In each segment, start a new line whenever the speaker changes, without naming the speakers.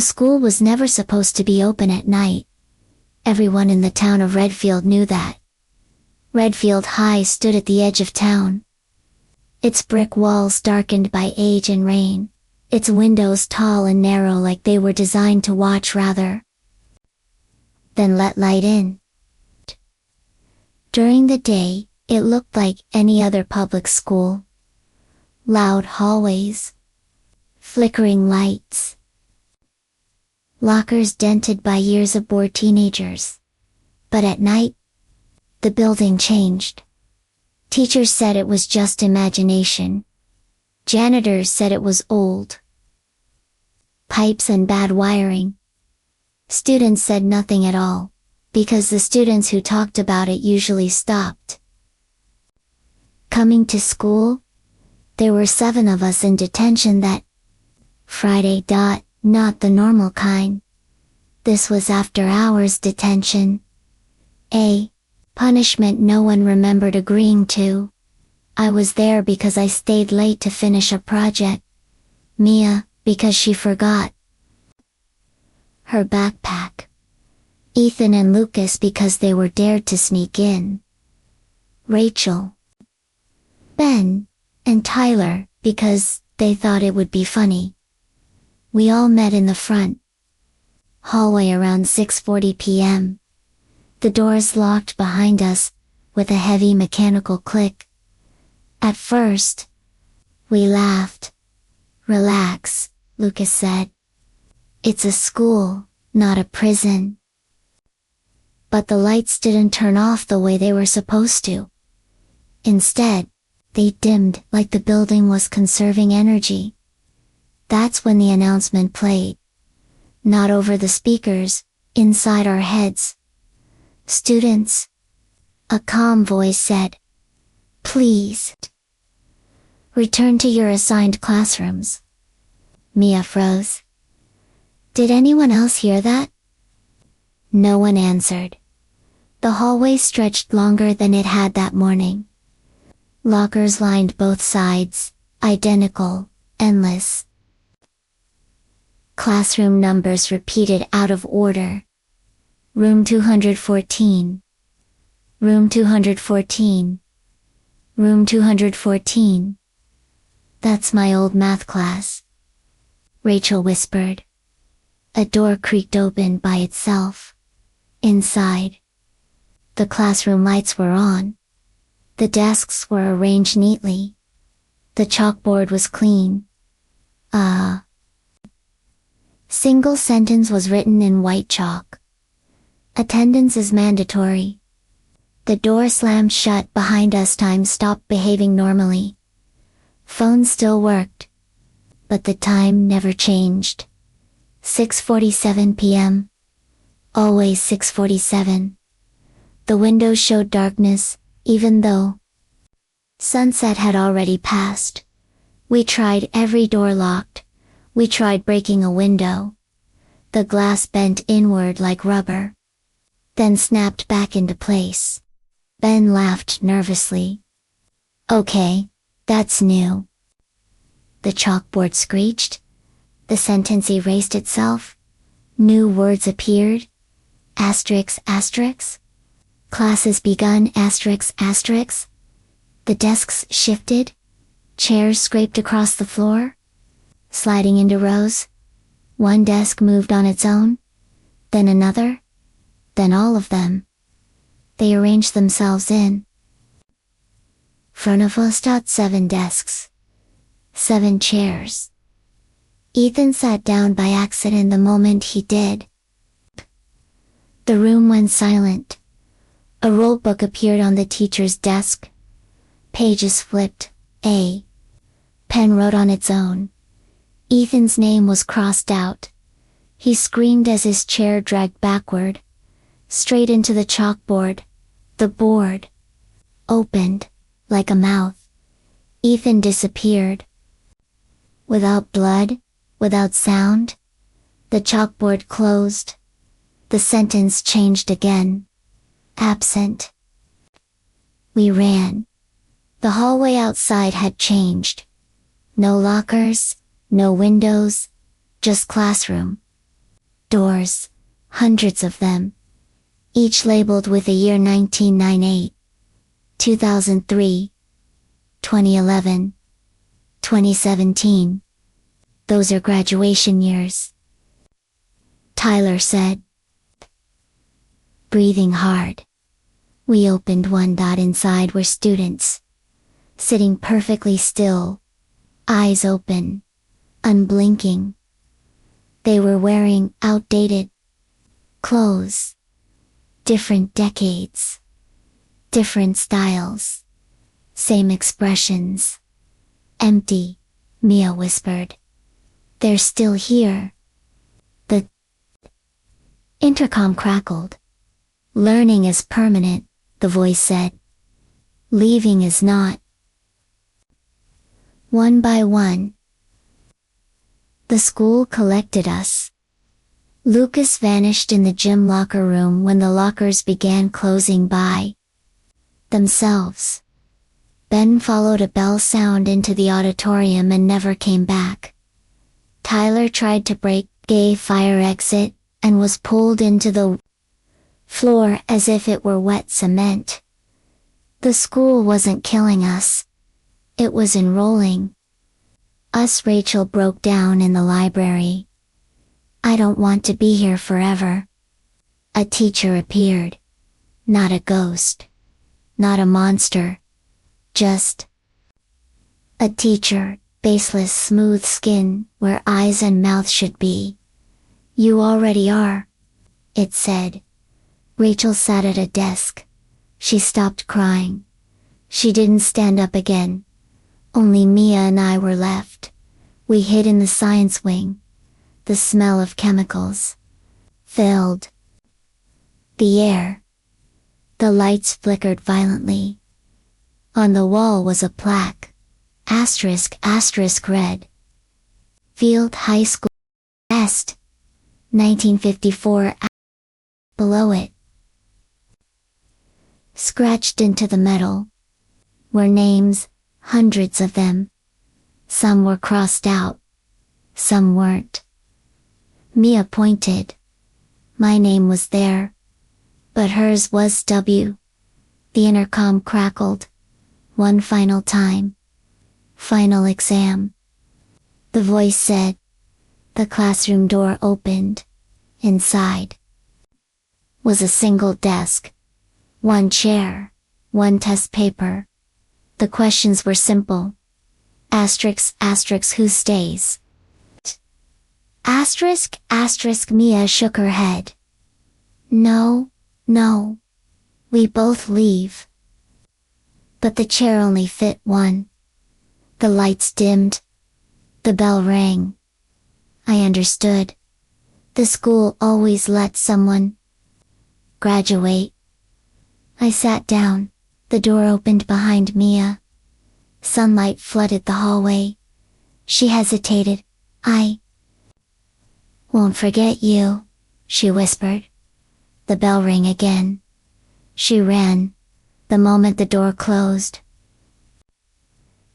The school was never supposed to be open at night. Everyone in the town of Redfield knew that. Redfield High stood at the edge of town. Its brick walls darkened by age and rain, its windows tall and narrow like they were designed to watch rather than let light in. During the day, it looked like any other public school. Loud hallways, flickering lights, lockers dented by years of bored teenagers. But at night, the building changed. Teachers said it was just imagination. Janitors said it was old pipes and bad wiring. Students said nothing at all, because the students who talked about it usually stopped coming to school. There were 7 of us in detention that Friday. Not the normal kind. This was after hours detention. A punishment no one remembered agreeing to. I was there because I stayed late to finish a project. Mia, because she forgot her backpack. Ethan and Lucas because they were dared to sneak in. Rachel, Ben, and Tyler because they thought it would be funny. We all met in the front hallway around 6:40 p.m. The doors locked behind us, with a heavy mechanical click. At first, we laughed. Relax, Lucas said. It's a school, not a prison. But the lights didn't turn off the way they were supposed to. Instead, they dimmed like the building was conserving energy. That's when the announcement played. Not over the speakers, inside our heads. Students, a calm voice said, please return to your assigned classrooms. Mia froze. Did anyone else hear that? No one answered. The hallway stretched longer than it had that morning. Lockers lined both sides, identical, endless. Classroom numbers repeated out of order. Room 214. Room 214. Room 214. That's my old math class, Rachel whispered. A door creaked open by itself. Inside, the classroom lights were on. The desks were arranged neatly. The chalkboard was clean. Single sentence was written in white chalk. Attendance is mandatory. The door slammed shut behind us. Time stopped behaving normally. Phones still worked. But the time never changed. 6:47 p.m. Always 6:47. The windows showed darkness, even though sunset had already passed. We tried every door locked. We tried breaking a window. The glass bent inward like rubber, then snapped back into place. Ben laughed nervously. Okay, that's new. The chalkboard screeched. The sentence erased itself. New words appeared. Asterisk, asterisk. Classes begun, asterisk, asterisk. The desks shifted. Chairs scraped across the floor, sliding into rows. One desk moved on its own, then another, then all of them. They arranged themselves in front of us. 7 desks. 7 chairs. Ethan sat down by accident the moment he did. The room went silent. A roll book appeared on the teacher's desk. Pages flipped. A pen wrote on its own. Ethan's name was crossed out. He screamed as his chair dragged backward, straight into the chalkboard. The board opened, like a mouth. Ethan disappeared. Without blood, without sound, the chalkboard closed. The sentence changed again. Absent. We ran. The hallway outside had changed. No lockers, no windows, just classroom. Doors, hundreds of them, each labeled with the year 1998, 2003, 2011, 2017. Those are graduation years, Tyler said, breathing hard. We opened one. Inside were students, sitting perfectly still, eyes open, unblinking. They were wearing outdated clothes, different decades, different styles, same expressions. Empty, Mia whispered. They're still here. The intercom crackled. Learning is permanent, the voice said. Leaving is not. One by one, the school collected us. Lucas vanished in the gym locker room when the lockers began closing by themselves. Ben followed a bell sound into the auditorium and never came back. Tyler tried to break a fire exit and was pulled into the floor as if it were wet cement. The school wasn't killing us. It was enrolling us. Rachel broke down in the library. I don't want to be here forever. A teacher appeared. Not a ghost. Not a monster. Just a teacher, baseless smooth skin, where eyes and mouth should be. You already are, it said. Rachel sat at a desk. She stopped crying. She didn't stand up again. Only Mia and I were left. We hid in the science wing. The smell of chemicals filled the air. The lights flickered violently. On the wall was a plaque, *** red. Field High School Est, 1954. Below it, scratched into the metal, were names, hundreds of them. Some were crossed out, some weren't. Mia pointed. My name was there, but hers was W. The intercom crackled. One final time. Final exam. The voice said. The classroom door opened. Inside was a single desk. One chair. One test paper. The questions were simple. Asterisk, who stays? Asterisk, Mia shook her head. No. We both leave. But the chair only fit one. The lights dimmed. The bell rang. I understood. The school always let someone graduate. I sat down. The door opened behind Mia. Sunlight flooded the hallway. She hesitated. I won't forget you, she whispered. The bell rang again. She ran. The moment the door closed,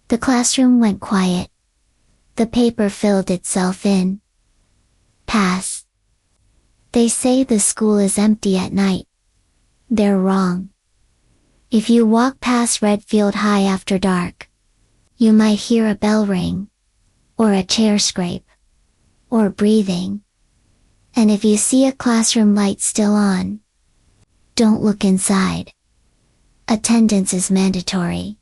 the classroom went quiet. The paper filled itself in. Pass. They say the school is empty at night. They're wrong. If you walk past Redfield High after dark, you might hear a bell ring, or a chair scrape, or breathing. And if you see a classroom light still on, don't look inside. Attendance is mandatory.